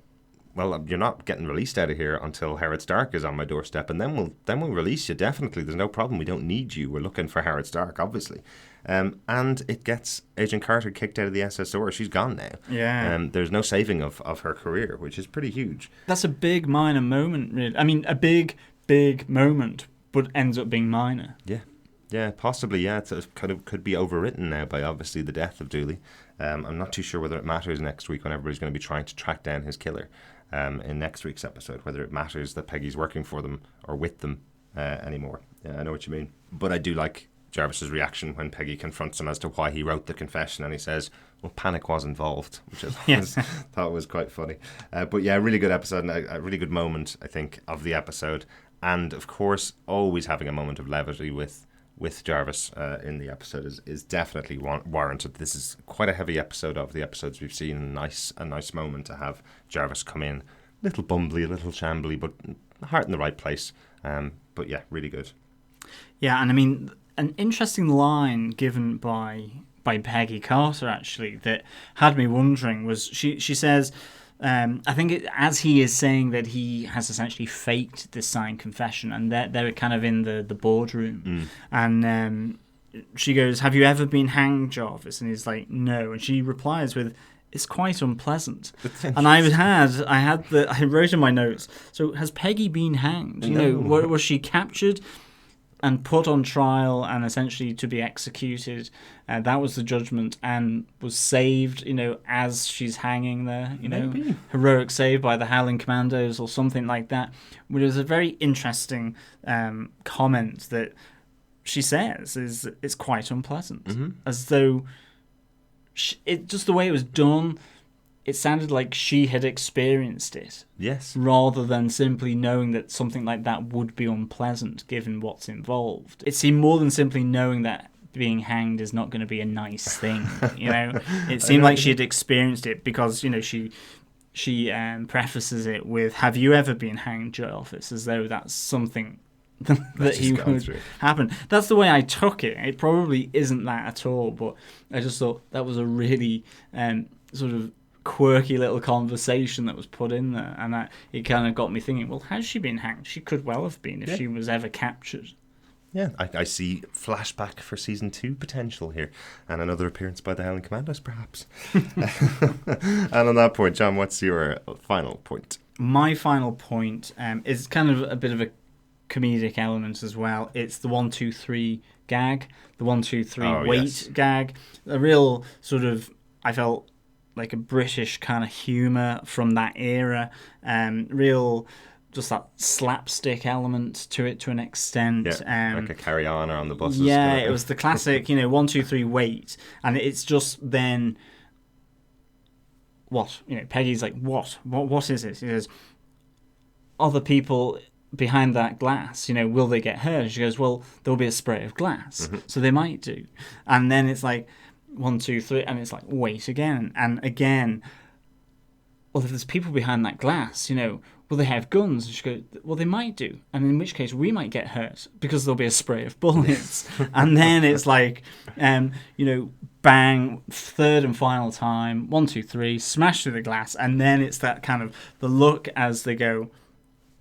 well, you're not getting released out of here until Harrod Stark is on my doorstep, and then we'll release you, definitely. There's no problem. We don't need you. We're looking for Harrod Stark, obviously. And it gets Agent Carter kicked out of the SSR. She's gone now. Yeah. There's no saving of her career, which is pretty huge. That's a big minor moment, really. I mean, a big moment, but ends up being minor. Yeah, possibly. Yeah, it could be overwritten now by obviously the death of Dooley. I'm not too sure whether it matters next week when everybody's going to be trying to track down his killer. In next week's episode, whether it matters that Peggy's working for them or with them anymore. Yeah, I know what you mean. But I do like Jarvis's reaction when Peggy confronts him as to why he wrote the confession, and he says, well, panic was involved, which I thought was quite funny. But yeah, really good episode, and a really good moment, I think, of the episode. And of course, always having a moment of levity with Jarvis in the episode is definitely warranted. This is quite a heavy episode of the episodes we've seen. A nice moment to have Jarvis come in, a little bumbly, a little shambly, but heart in the right place. But yeah, really good. Yeah, and I mean, an interesting line given by Peggy Carter actually that had me wondering was she says. I think as he is saying that he has essentially faked this signed confession, and they're kind of in the boardroom, and she goes, "Have you ever been hanged, Jarvis?" And he's like, "No," and she replies with, "It's quite unpleasant." And I wrote in my notes, so has Peggy been hanged? You know, was she captured and put on trial and essentially to be executed? That was the judgment, and was saved, as she's hanging there, Maybe. Heroic save by the Howling Commandos or something like that. Which is a very interesting comment that she says is it's quite unpleasant, as though just the way it was done. It sounded like she had experienced it. Yes. Rather than simply knowing that something like that would be unpleasant given what's involved. It seemed more than simply knowing that being hanged is not going to be a nice thing. It seemed like she had experienced it because, she prefaces it with, "Have you ever been hanged, Jarvis?" As though that's something that he would happen. That's the way I took it. It probably isn't that at all, but I just thought that was a really sort of quirky little conversation that was put in there, and it kind of got me thinking, well, has she been hanged? She could well have been if she was ever captured. Yeah, I see flashback for season 2 potential here, and another appearance by the Howling Commandos, perhaps. And on that point, John, what's your final point? My final point is kind of a bit of a comedic element as well. It's the 1, 2, 3 gag, the 1, 2, 3 wait gag. A real sort of, I felt like a British kind of humour from that era. Real, just that slapstick element to it to an extent. Like a carry-on or on the buses. Yeah, it was the classic, 1, 2, 3 wait. And it's just then, what? Peggy's like, what is this? He says, other people behind that glass, will they get hurt? And she goes, well, there'll be a spray of glass, so they might do. And then it's like 1, 2, 3, and it's like, wait again and again. Well, if there's people behind that glass, will they have guns? And she goes, well, they might do, and in which case we might get hurt because there'll be a spray of bullets. And then it's like, bang, third and final time, 1, 2, 3, smash through the glass, and then it's that kind of the look as they go,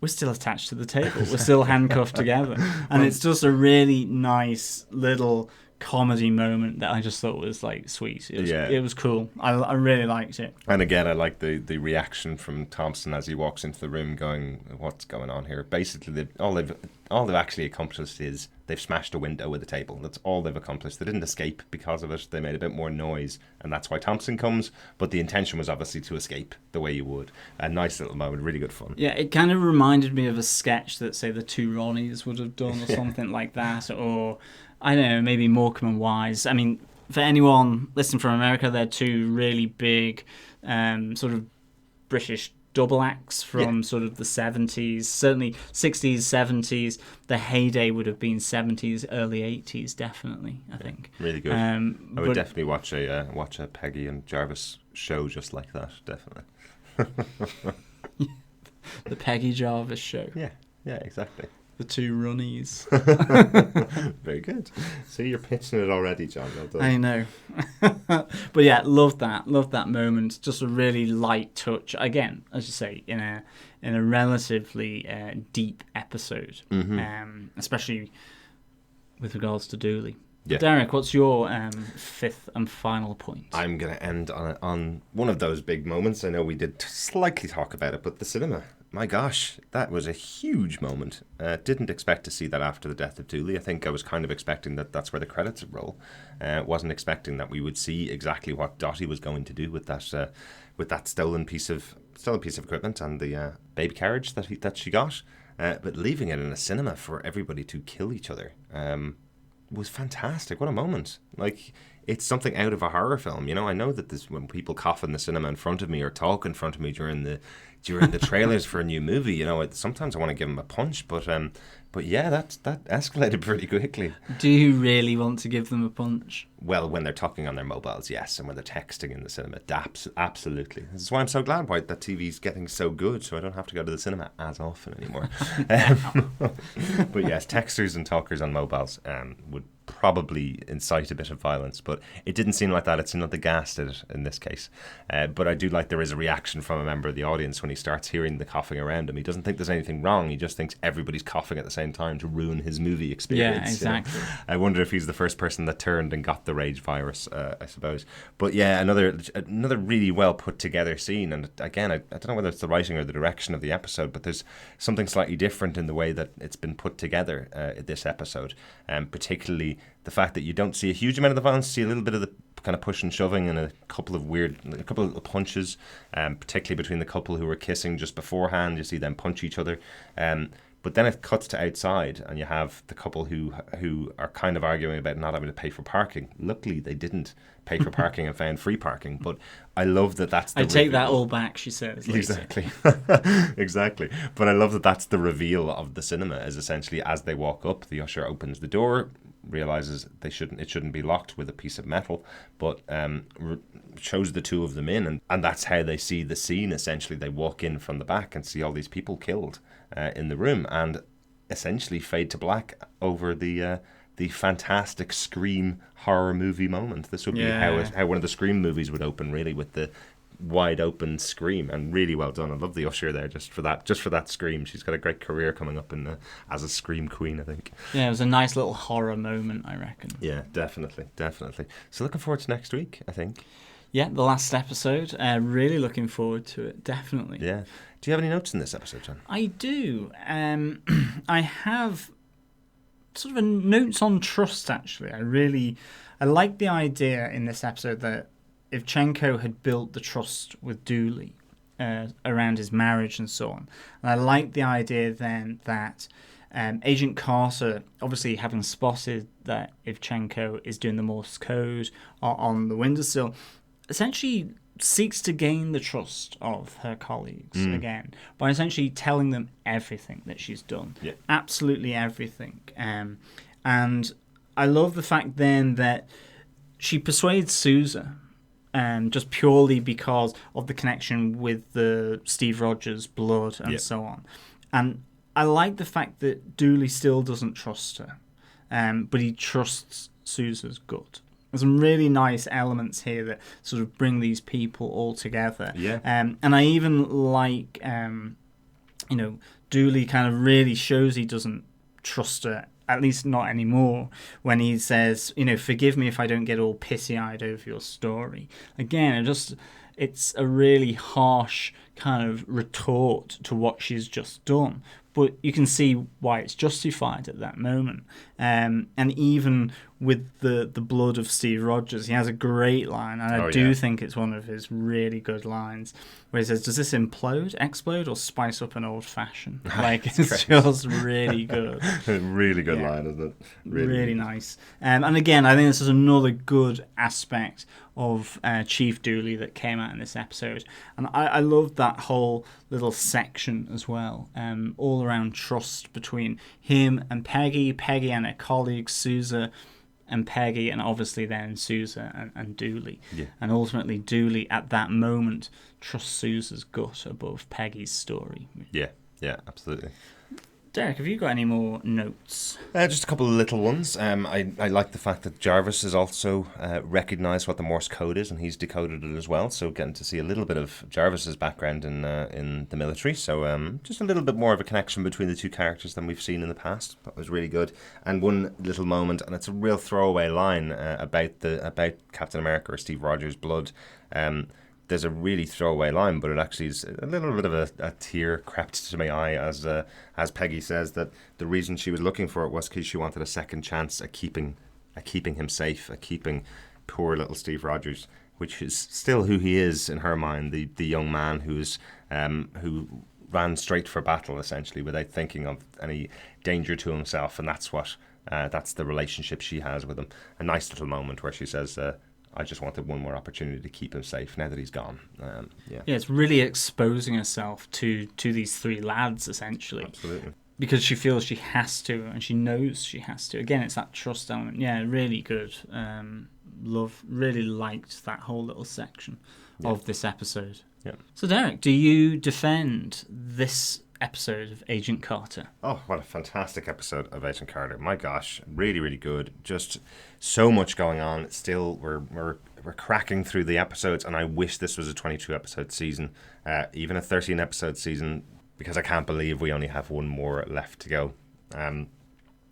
we're still attached to the table, we're still handcuffed together, and it's just a really nice little comedy moment that I just thought was like sweet. It was cool. I really liked it. And again, I like the reaction from Thompson as he walks into the room, going, "What's going on here?" Basically, all they've actually accomplished is they've smashed a window with a table. That's all they've accomplished. They didn't escape because of it. They made a bit more noise, and that's why Thompson comes. But the intention was obviously to escape the way you would. A nice little moment, really good fun. Yeah, it kind of reminded me of a sketch that, say, the two Ronnies would have done, or something like that, or I don't know, maybe Morecambe and Wise. I mean, for anyone listening from America, they're two really big sort of British double acts from sort of the 70s, certainly 60s, 70s. The heyday would have been 70s, early 80s, definitely, I think. Really good. I would definitely watch a Peggy and Jarvis show just like that, definitely. The Peggy Jarvis show. Yeah, exactly. The two Runnies. Very good. See, you're pitching it already, John. Well done. I know. But yeah, loved that moment. Just a really light touch. Again, as you say, in a relatively deep episode, especially with regards to Dooley. Yeah. Derek, what's your fifth and final point? I'm going to end on one of those big moments. I know we did slightly talk about it, but the cinema. My gosh, that was a huge moment. Didn't expect to see that after the death of Dooley. I think I was kind of expecting that's where the credits would roll. Wasn't expecting that we would see exactly what Dottie was going to do with that stolen piece of equipment and the baby carriage that she got. But leaving it in a cinema for everybody to kill each other was fantastic. What a moment! Like, it's something out of a horror film. I know that when people cough in the cinema in front of me or talk in front of me during the trailers for a new movie, sometimes I want to give them a punch, but yeah, that escalated pretty quickly. Do you really want to give them a punch? Well, when they're talking on their mobiles, yes, and when they're texting in the cinema, absolutely. This is why I'm so glad that TV's getting so good, so I don't have to go to the cinema as often anymore. But yes, texters and talkers on mobiles would probably incite a bit of violence, but it didn't seem like that. It seemed like the gas did it in this case. But I do like there is a reaction from a member of the audience when he starts hearing the coughing around him. He doesn't think there's anything wrong. He just thinks everybody's coughing at the same time to ruin his movie experience. Yeah, exactly. I wonder if he's the first person that turned and got the rage virus, I suppose. But yeah, another really well put together scene. And again, I don't know whether it's the writing or the direction of the episode, but there's something slightly different in the way that it's been put together this episode, particularly the fact that you don't see a huge amount of the violence, see a little bit of the kind of push and shoving and a couple of little punches, particularly between the couple who were kissing just beforehand. You see them punch each other. But then it cuts to outside, and you have the couple who are kind of arguing about not having to pay for parking. Luckily, they didn't pay for parking and found free parking. But I love that that's the I take that all back, she says. Exactly. Exactly. But I love that that's the reveal of the cinema, is essentially as they walk up, the usher opens the door, realizes it shouldn't be locked with a piece of metal, but shows the two of them in, and that's how they see the scene. Essentially, they walk in from the back and see all these people killed in the room, and essentially fade to black over the fantastic Scream horror movie moment. This would be how one of the Scream movies would open, really, with the wide open scream, and really well done. I love the usher there just for that scream. She's got a great career coming up as a scream queen, I think. Yeah, it was a nice little horror moment, I reckon. Yeah, definitely. So looking forward to next week, I think. Yeah, the last episode. Really looking forward to it, definitely. Yeah. Do you have any notes in this episode, John? I do. I have sort of notes on trust, actually. I like the idea in this episode that Ivchenko had built the trust with Dooley around his marriage and so on. And I like the idea then that Agent Carter, obviously having spotted that Ivchenko is doing the Morse code on the windowsill, essentially seeks to gain the trust of her colleagues again by essentially telling them everything that she's done. Yeah. Absolutely everything. And I love the fact then that she persuades Sousa just purely because of the connection with the Steve Rogers blood and so on. And I like the fact that Dooley still doesn't trust her, but he trusts Sousa's gut. There's some really nice elements here that sort of bring these people all together. Yeah. And I even like, Dooley kind of really shows he doesn't trust her, at least not anymore, when he says, forgive me if I don't get all pissy-eyed over your story. Again, it's a really harsh kind of retort to what she's just done. But you can see why it's justified at that moment. And even with the blood of Steve Rogers, he has a great line, and I do think it's one of his really good lines, where he says, does this explode, or spice up an old-fashioned? Like, it's just really good. Really good line, isn't it? Really nice. And again, I think this is another good aspect of Chief Dooley that came out in this episode. And I loved that whole little section as well, all around trust between him and Peggy and her colleagues, Sousa and Peggy, and obviously then Sousa and Dooley. Yeah. And ultimately Dooley, at that moment, trusts Sousa's gut above Peggy's story. Yeah, absolutely. Derek, have you got any more notes? Just a couple of little ones. I like the fact that Jarvis has also recognised what the Morse code is, and he's decoded it as well. So getting to see a little bit of Jarvis's background in the military. So just a little bit more of a connection between the two characters than we've seen in the past. That was really good. And one little moment, and it's a real throwaway line about Captain America or Steve Rogers' blood. There's a really throwaway line, but it actually is a little bit of a tear crept to my eye as Peggy says that the reason she was looking for it was because she wanted a second chance at keeping him safe, at keeping poor little Steve Rogers, which is still who he is in her mind, the young man who ran straight for battle essentially without thinking of any danger to himself, and that's the relationship she has with him. A nice little moment where she says, I just wanted one more opportunity to keep him safe now that he's gone. Yeah, it's really exposing herself to these three lads, essentially. Absolutely. Because she feels she has to, and she knows she has to. Again, it's that trust element. Yeah, really good. Really liked that whole little section of this episode. Yeah. So, Derek, do you defend this episode of Agent Carter? Oh, what a fantastic episode of Agent Carter. My gosh, really, really good. Just so much going on. Still, we're cracking through the episodes, and I wish this was a 22-episode season, even a 13-episode season, because I can't believe we only have one more left to go.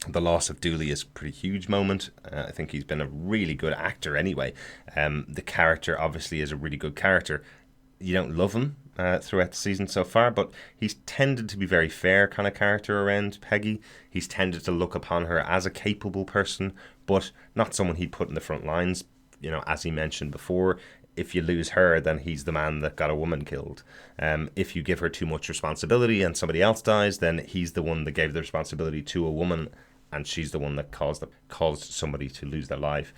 The loss of Dooley is a pretty huge moment. I think he's been a really good actor anyway. The character obviously is a really good character. You don't love him throughout the season so far, but he's tended to be very fair kind of character around Peggy. He's tended to look upon her as a capable person, but not someone he'd put in the front lines. As he mentioned before, if you lose her, then he's the man that got a woman killed. If you give her too much responsibility and somebody else dies, then he's the one that gave the responsibility to a woman, and she's the one that caused somebody to lose their life.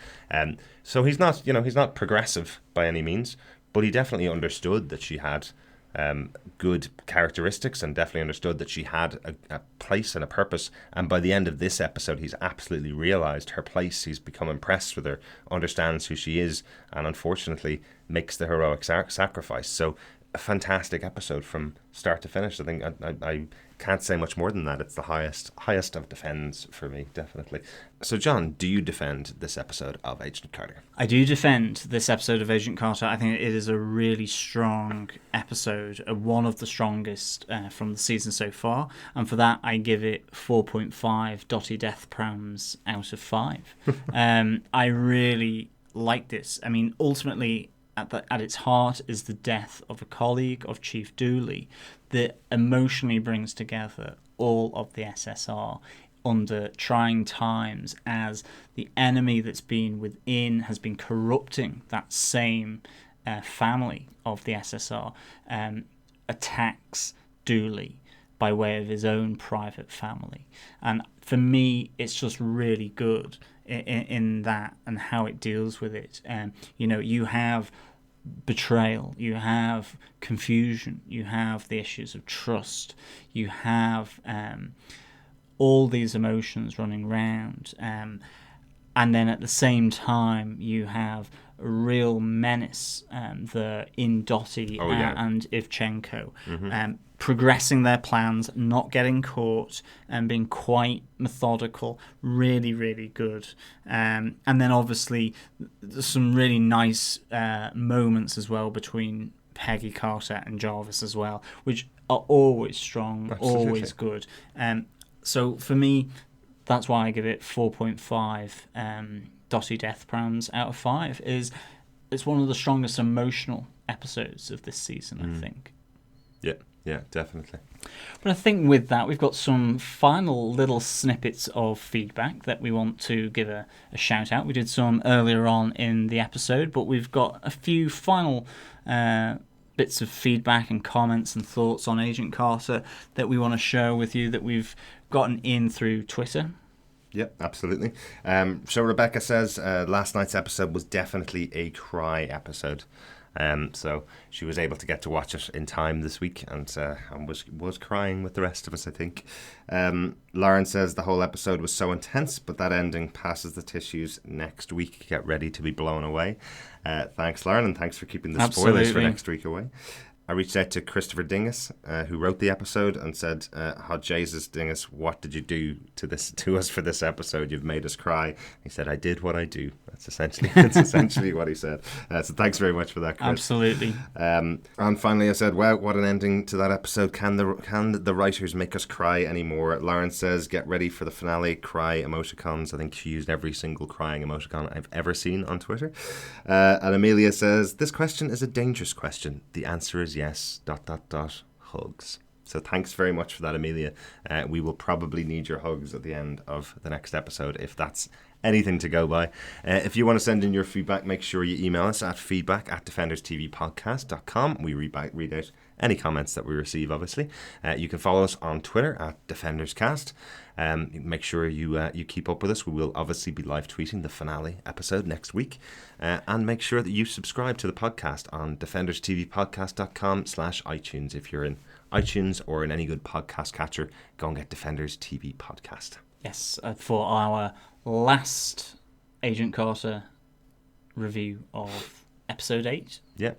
So he's not progressive by any means, but he definitely understood that she had good characteristics, and definitely understood that she had a place and a purpose. And by the end of this episode, he's absolutely realised her place. He's become impressed with her, understands who she is, and unfortunately makes the heroic sacrifice. So a fantastic episode from start to finish. I think I can't say much more than that. It's the highest of defends for me, definitely. So, John, do you defend this episode of Agent Carter? I do defend this episode of Agent Carter. I think it is a really strong episode, one of the strongest from the season so far, and for that I give it 4.5 Dotty Death Prams out of 5. I really like this. I mean, ultimately, at its heart is the death of a colleague of Chief Dooley that emotionally brings together all of the SSR under trying times, as the enemy that's been within has been corrupting that same family of the SSR, attacks Dooley by way of his own private family. And for me, it's just really good in that and how it deals with it. You have betrayal, you have confusion, you have the issues of trust, you have all these emotions running round, and then at the same time you have a real menace in Dottie and Ivchenko, progressing their plans, not getting caught, and being quite methodical. Really, really good. And then obviously there's some really nice moments as well between Peggy Carter and Jarvis as well, which are always strong, always good. So for me, that's why I give it 4.5 Dottie Death Prams out of 5. It's one of the strongest emotional episodes of this season, I think. Yeah, definitely. But I think with that, we've got some final little snippets of feedback that we want to give a shout out. We did some earlier on in the episode, but we've got a few final bits of feedback and comments and thoughts on Agent Carter that we want to share with you that we've gotten in through Twitter. Yep, absolutely. So Rebecca says last night's episode was definitely a cry episode. So she was able to get to watch it in time this week and was crying with the rest of us, I think. Lauren says the whole episode was so intense, but that ending passes the tissues next week. Get ready to be blown away. Thanks, Lauren, and thanks for keeping the spoilers for next week away. I reached out to Christopher Dingus, who wrote the episode, and said, "Oh, Jesus, Dingus, what did you do to us for this episode? You've made us cry." He said, "I did what I do." That's essentially what he said. So thanks very much for that, Chris. Absolutely. And finally, I said, "Wow, what an ending to that episode! Can the writers make us cry anymore?" Lauren says, "Get ready for the finale. Cry emoticons." I think she used every single crying emoticon I've ever seen on Twitter. And Amelia says, "This question is a dangerous question. The answer is yes. ... Hugs." So thanks very much for that, Amelia. We will probably need your hugs at the end of the next episode, if that's anything to go by. If you want to send in your feedback, make sure you email us at feedback@defenderstvpodcast.com. We read out any comments that we receive, obviously. You can follow us on Twitter at DefendersCast. Make sure you keep up with us. We will obviously be live tweeting the finale episode next week. And make sure that you subscribe to the podcast on defenderstvpodcast.com/iTunes. If you're in iTunes or in any good podcast catcher, go and get Defenders TV Podcast. Yes, for our last Agent Carter review of episode 8. Yeah.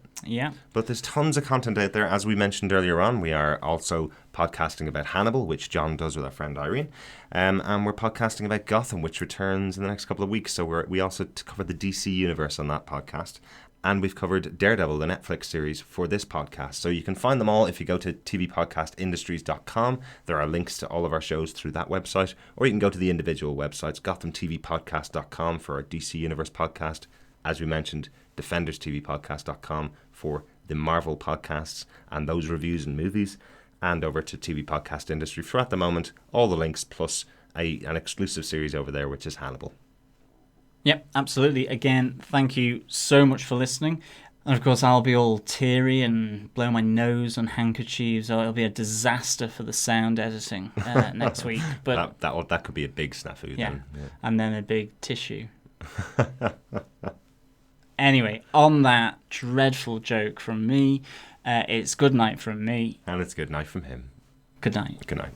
But there's tons of content out there. As we mentioned earlier on, we are also podcasting about Hannibal, which John does with our friend Irene. And we're podcasting about Gotham, which returns in the next couple of weeks. So we also cover the DC universe on that podcast. And we've covered Daredevil, the Netflix series, for this podcast. So you can find them all if you go to tvpodcastindustries.com. There are links to all of our shows through that website. Or you can go to the individual websites, gothamtvpodcast.com for our DC Universe podcast. As we mentioned, defenderstvpodcast.com for the Marvel podcasts and those reviews and movies. And over to TV Podcast Industry for, at the moment, all the links plus an exclusive series over there, which is Hannibal. Yep, absolutely. Again, thank you so much for listening. And of course, I'll be all teary and blow my nose on handkerchiefs. It'll be a disaster for the sound editing next week. But that could be a big snafu then. Yeah. And then a big tissue. Anyway, on that dreadful joke from me, it's good night from me. And it's good night from him. Good night. Good night.